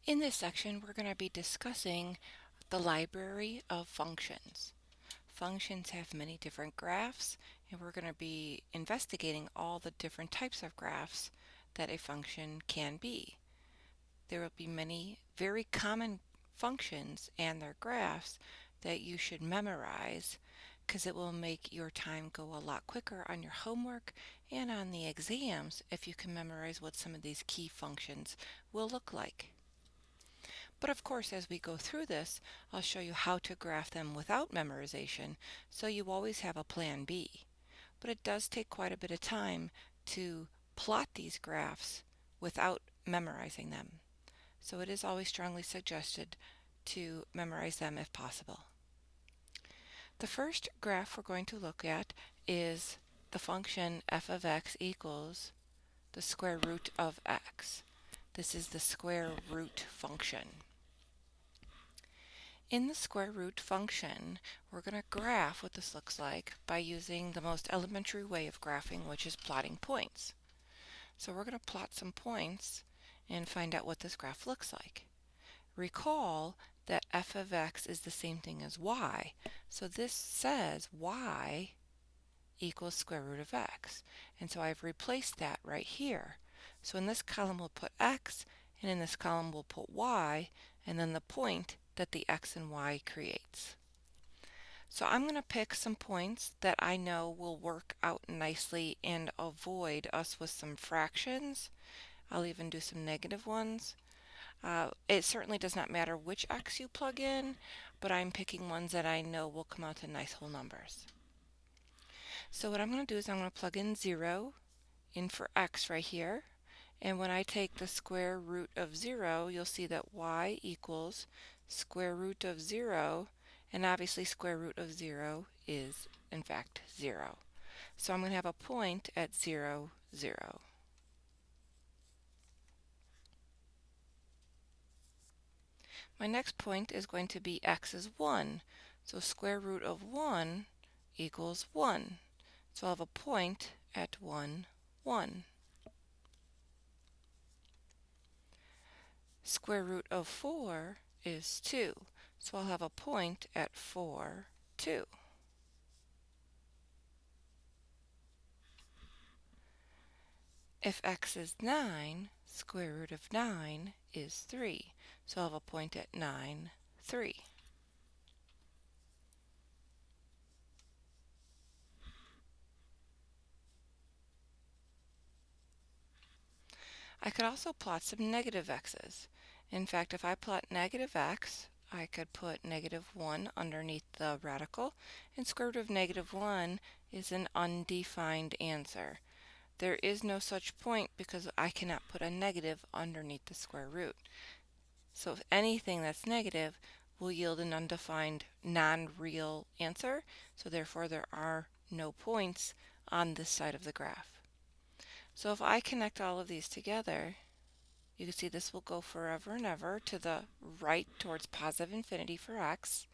In this section, we're going to be discussing the library of functions. Functions have many different graphs, and we're going to be investigating all the different types of graphs that a function can be. There will be many very common functions and their graphs that you should memorize because it will make your time go a lot quicker on your homework and on the exams if you can memorize what some of these key functions will look like. But of course, as we go through this, I'll show you how to graph them without memorization, so you always have a plan B. But it does take quite a bit of time to plot these graphs without memorizing them. So it is always strongly suggested to memorize them if possible. The first graph we're going to look at is the function f of x equals the square root of x. This is the square root function. In the square root function, we're going to graph what this looks like by using the most elementary way of graphing, which is plotting points. So we're going to plot some points and find out what this graph looks like. Recall that f of x is the same thing as y, so this says y equals square root of x, and so I've replaced that right here. So in this column we'll put x, and in this column we'll put y, and then the point that the x and y creates. So I'm going to pick some points that I know will work out nicely and avoid us with some fractions. I'll even do some negative ones. It certainly does not matter which x you plug in, but I'm picking ones that I know will come out to nice whole numbers. So what I'm going to do is I'm going to plug in 0 in for x right here. And when I take the square root of 0, you'll see that y equals square root of 0, and obviously square root of 0 is, in fact, 0. So I'm going to have a point at 0, 0. My next point is going to be x is 1. So square root of 1 equals 1. So I'll have a point at 1, 1. Square root of 4 is 2, so I'll have a point at 4, 2. If x is 9, square root of 9 is 3, so I'll have a point at 9, 3. I could also plot some negative x's. In fact, if I plot negative x, I could put negative 1 underneath the radical, and square root of negative 1 is an undefined answer. There is no such point because I cannot put a negative underneath the square root. So if anything that's negative will yield an undefined non-real answer, so therefore there are no points on this side of the graph. So if I connect all of these together, you can see this will go forever and ever to the right towards positive infinity for x.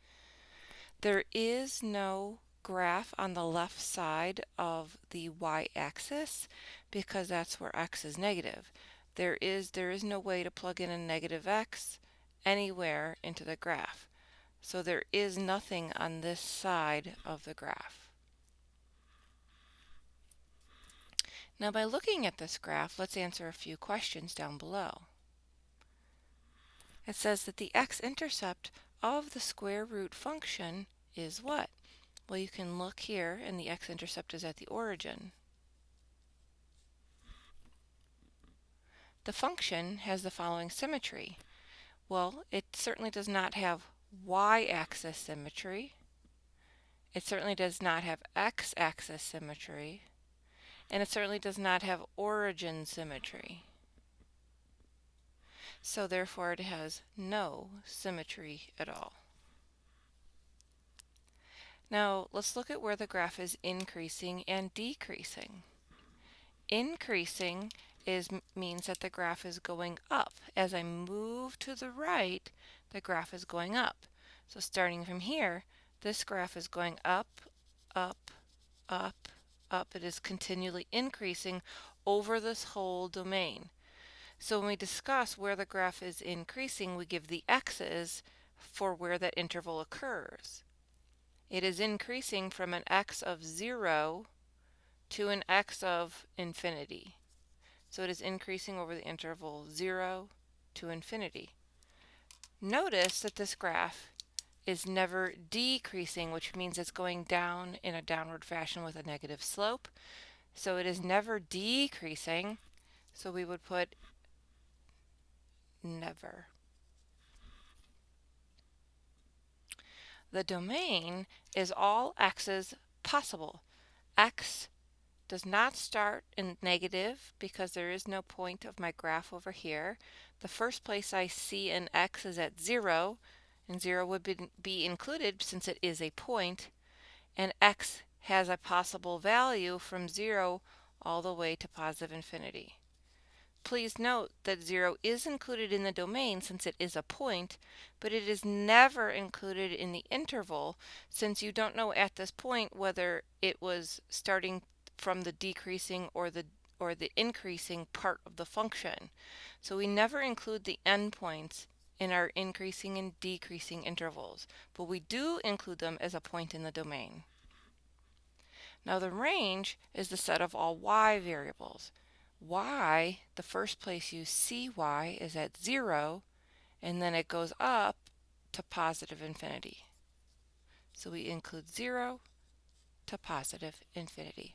There is no graph on the left side of the y-axis because that's where x is negative. There is no way to plug in a negative x anywhere into the graph. So there is nothing on this side of the graph. Now by looking at this graph, let's answer a few questions down below. It says that the x-intercept of the square root function is what? Well, you can look here and the x-intercept is at the origin. The function has the following symmetry. Well, it certainly does not have y-axis symmetry. It certainly does not have x-axis symmetry. And it certainly does not have origin symmetry. So therefore it has no symmetry at all. Now let's look at where the graph is increasing and decreasing. Increasing means that the graph is going up. As I move to the right, the graph is going up. So starting from here, this graph is going up, up, up, up. It is continually increasing over this whole domain. So when we discuss where the graph is increasing, we give the x's for where that interval occurs. It is increasing from an x of 0 to an x of infinity. So it is increasing over the interval 0 to infinity. Notice that this graph is never decreasing, which means it's going down in a downward fashion with a negative slope. So it is never decreasing, so we would put never. The domain is all x's possible. X does not start in negative because there is no point of my graph over here. The first place I see an x is at 0, and 0 would be included since it is a point, and x has a possible value from 0 all the way to positive infinity. Please note that 0 is included in the domain since it is a point, but it is never included in the interval since you don't know at this point whether it was starting from the decreasing or the increasing part of the function. So we never include the endpoints in our increasing and decreasing intervals, but we do include them as a point in the domain. Now the range is the set of all y variables. Y, the first place you see y is at 0, and then it goes up to positive infinity. So we include 0 to positive infinity.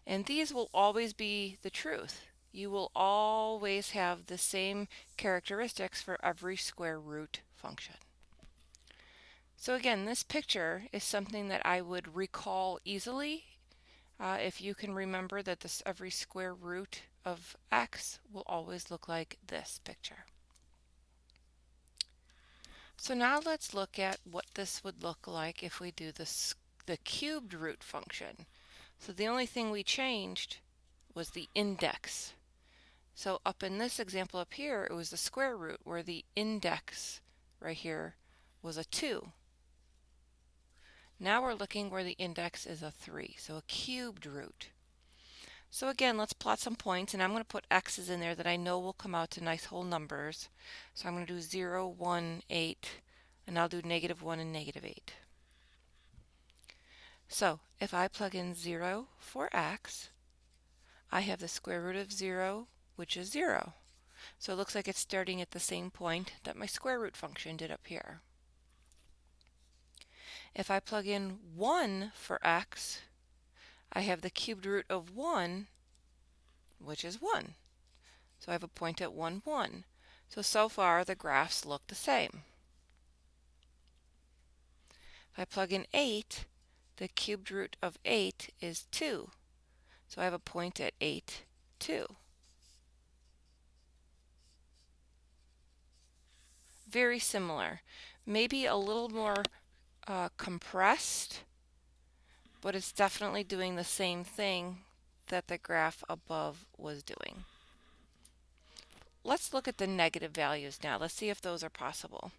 And these will always be the truth. You will always have the same characteristics for every square root function. So again, this picture is something that I would recall easily. If you can remember that every square root of x will always look like this picture. So now let's look at what this would look like if we do the cubed root function. So the only thing we changed was the index. So up in this example up here, it was the square root where the index right here was a 2. Now we're looking where the index is a 3, so a cubed root. So again, let's plot some points, and I'm going to put x's in there that I know will come out to nice whole numbers. So I'm going to do 0, 1, 8, and I'll do -1 and -8. So if I plug in 0 for x, I have the square root of 0, which is 0. So it looks like it's starting at the same point that my square root function did up here. If I plug in 1 for x, I have the cubed root of 1, which is 1. So I have a point at 1, 1. So far the graphs look the same. If I plug in 8, the cubed root of 8 is 2. So I have a point at 8, 2. Very similar. Maybe a little more compressed, but it's definitely doing the same thing that the graph above was doing. Let's look at the negative values now. Let's see if those are possible.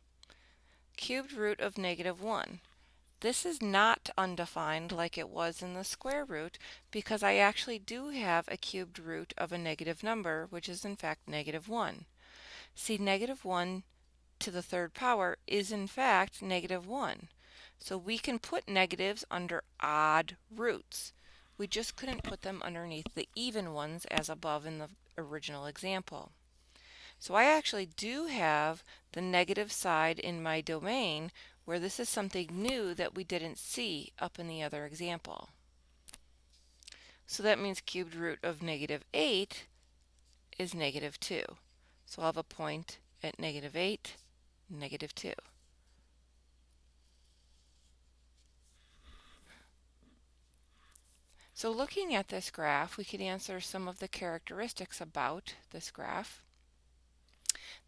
Cubed root of -1. This is not undefined like it was in the square root because I actually do have a cubed root of a negative number, which is in fact -1. See, -1 to the third power is in fact -1. So we can put negatives under odd roots. We just couldn't put them underneath the even ones as above in the original example. So I actually do have the negative side in my domain where this is something new that we didn't see up in the other example. So that means cubed root of -8 is -2. So I'll have a point at -8, -2. So looking at this graph, we can answer some of the characteristics about this graph.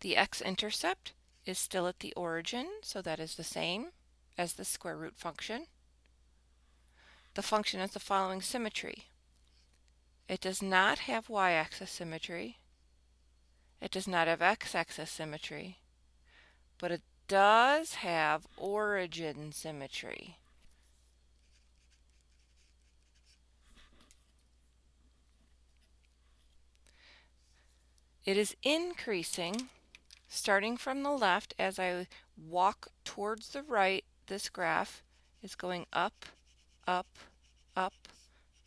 The x-intercept is still at the origin, so that is the same as the square root function. The function has the following symmetry. It does not have y-axis symmetry. It does not have x-axis symmetry, but it does have origin symmetry. It is increasing starting from the left. As I walk towards the right, this graph is going up, up, up,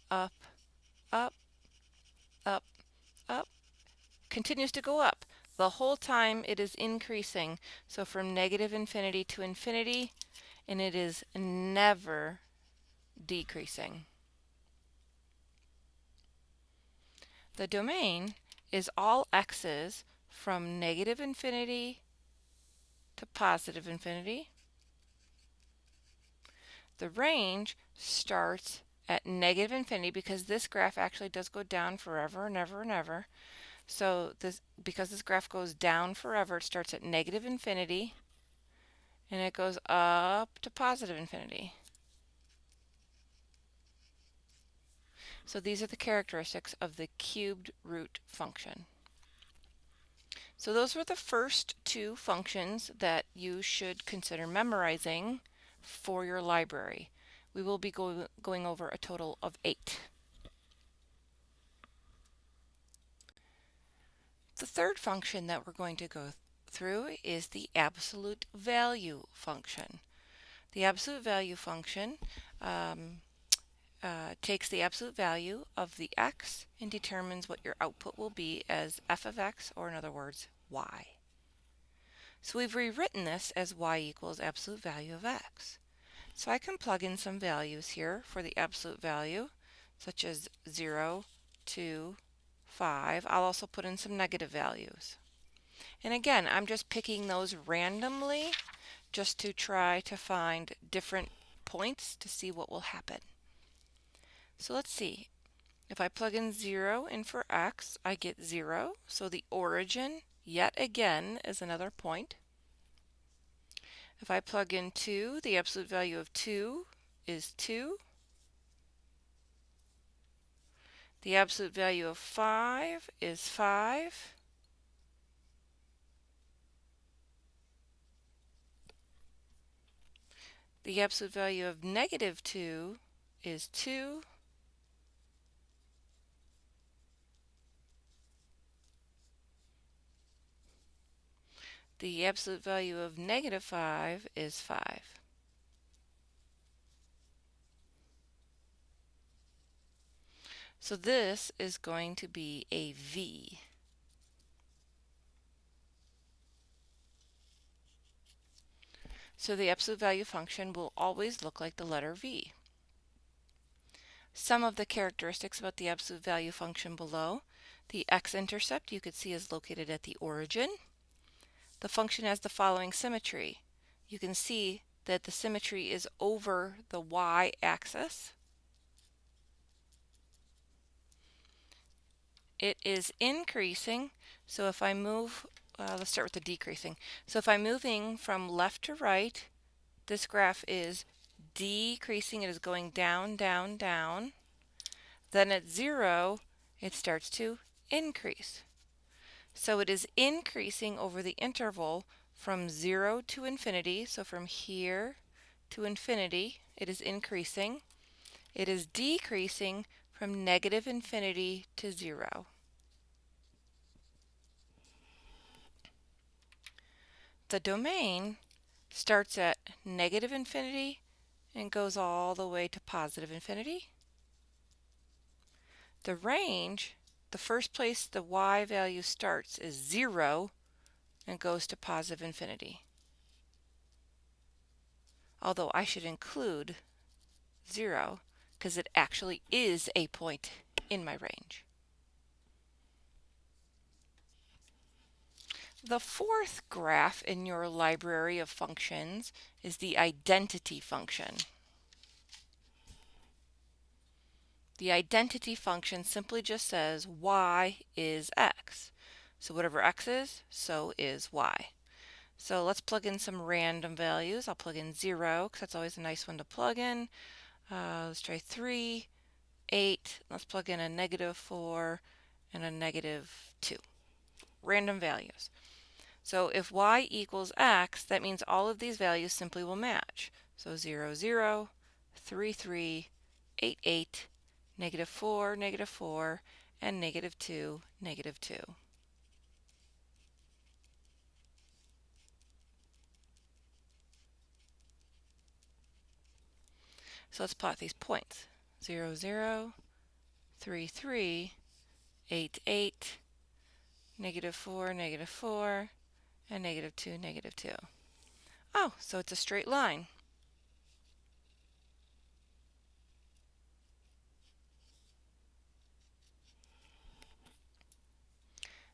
up, up, up, up, continues to go up. The whole time it is increasing. So from negative infinity to infinity, and it is never decreasing. The domain is all x's from negative infinity to positive infinity. The range starts at negative infinity because this graph actually does go down forever and ever and ever. So because this graph goes down forever, it starts at negative infinity and it goes up to positive infinity. So these are the characteristics of the cubed root function. So those were the first two functions that you should consider memorizing for your library. We will be going over a total of 8. The third function that we're going to go through is the absolute value function. The absolute value function takes the absolute value of the x and determines what your output will be as f of x, or in other words, y. So we've rewritten this as y equals absolute value of x. So I can plug in some values here for the absolute value, such as 0, 2, 5. I'll also put in some negative values. And again, I'm just picking those randomly just to try to find different points to see what will happen. So let's see. If I plug in 0 in for x, I get 0. So the origin, yet again, is another point. If I plug in 2, the absolute value of 2 is 2. The absolute value of 5 is 5. The absolute value of negative 2 is 2. The absolute value of negative 5 is 5. So this is going to be a V. So the absolute value function will always look like the letter V. Some of the characteristics about the absolute value function below. The x-intercept you could see is located at the origin. The function has the following symmetry. You can see that the symmetry is over the y-axis. It is increasing, so if I move, let's start with the decreasing. So if I'm moving from left to right, this graph is decreasing. It is going down, down, down. Then at 0, it starts to increase. So it is increasing over the interval from 0 to infinity. So from here to infinity, it is increasing. It is decreasing from negative infinity to 0. The domain starts at negative infinity and goes all the way to positive infinity. The range, the first place the y value starts is 0 and goes to positive infinity. Although I should include 0 because it actually is a point in my range. The fourth graph in your library of functions is the identity function. The identity function simply just says y is x. So whatever x is, so is y. So let's plug in some random values. I'll plug in 0 because that's always a nice one to plug in. Let's try 3, 8. Let's plug in a negative 4 and a negative 2. Random values. So if y equals x, that means all of these values simply will match. So 0, 0, 3, 3, 8, 8, negative 4, and negative 2, negative 2. So let's plot these points. 0, 0, 3, 3, 8, 8, negative 4, negative 4, and negative 2, negative 2. Oh, so it's a straight line.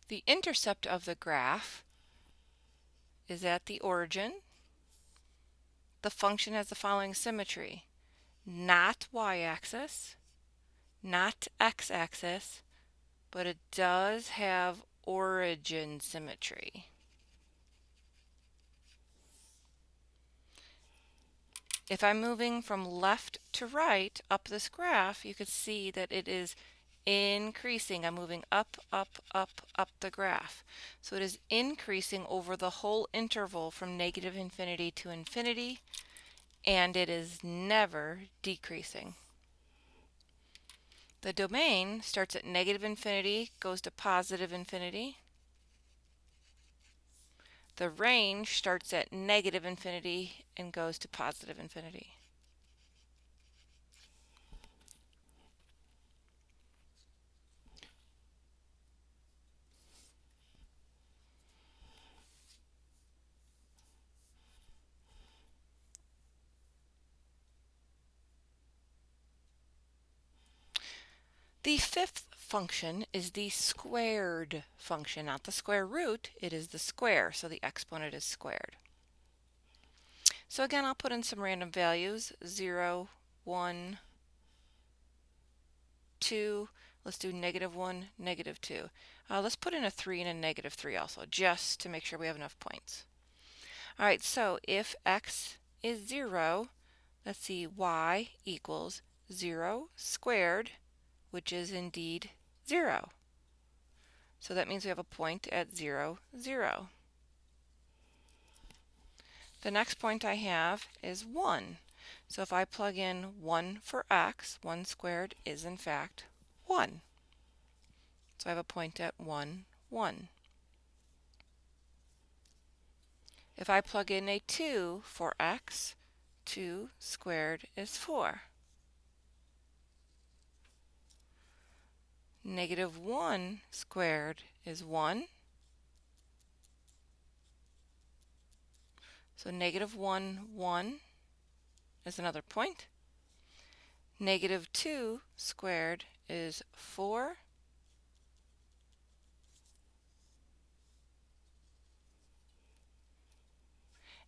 The intercept of the graph is at the origin. The function has the following symmetry: not y-axis, not x-axis, but it does have origin symmetry. If I'm moving from left to right up this graph, you can see that it is increasing. I'm moving up, up, up, up the graph. So it is increasing over the whole interval from negative infinity to infinity, and it is never decreasing. The domain starts at negative infinity, goes to positive infinity. The range starts at negative infinity and goes to positive infinity. The fifth function is the squared function, not the square root, it is the square, so the exponent is squared. So again, I'll put in some random values, 0, 1, 2, let's do negative 1, negative 2. Let's put in a 3 and a negative 3 also, just to make sure we have enough points. Alright, so if x is 0, let's see, y equals 0 squared, which is indeed 0. So that means we have a point at 0, 0. The next point I have is 1. So if I plug in 1 for x, 1 squared is in fact 1. So I have a point at 1, 1. If I plug in a 2 for x, 2 squared is 4. Negative 1 squared is 1. So negative 1, 1 is another point. Negative 2 squared is 4.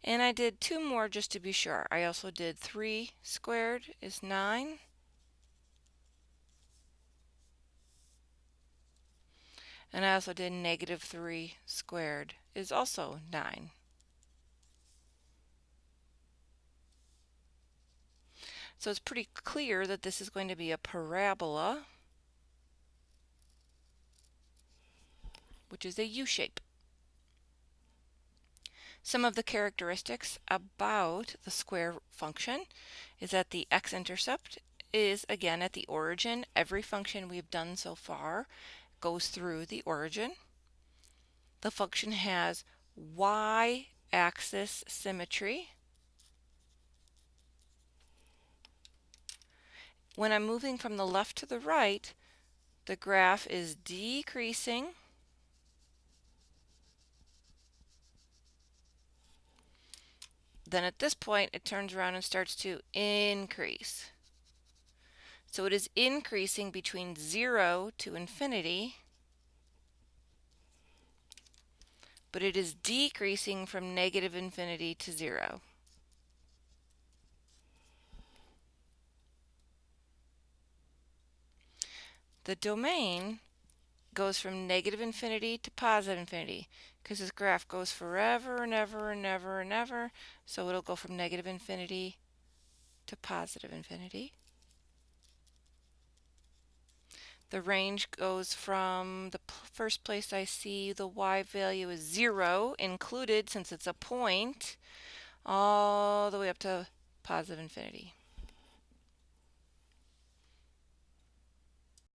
And I did 2 more just to be sure. I also did 3 squared is 9. And I also did negative 3 squared is also 9. So it's pretty clear that this is going to be a parabola, which is a U-shape. Some of the characteristics about the square function is that the x-intercept is again at the origin. Every function we've done so far goes through the origin. The function has y-axis symmetry. When I'm moving from the left to the right, the graph is decreasing. Then at this point, it turns around and starts to increase. So it is increasing between 0 to infinity, but it is decreasing from negative infinity to 0. The domain goes from negative infinity to positive infinity because this graph goes forever and ever and ever and ever, so it'll go from negative infinity to positive infinity. The range goes from the first place I see the y value is 0 included since it's a point, all the way up to positive infinity.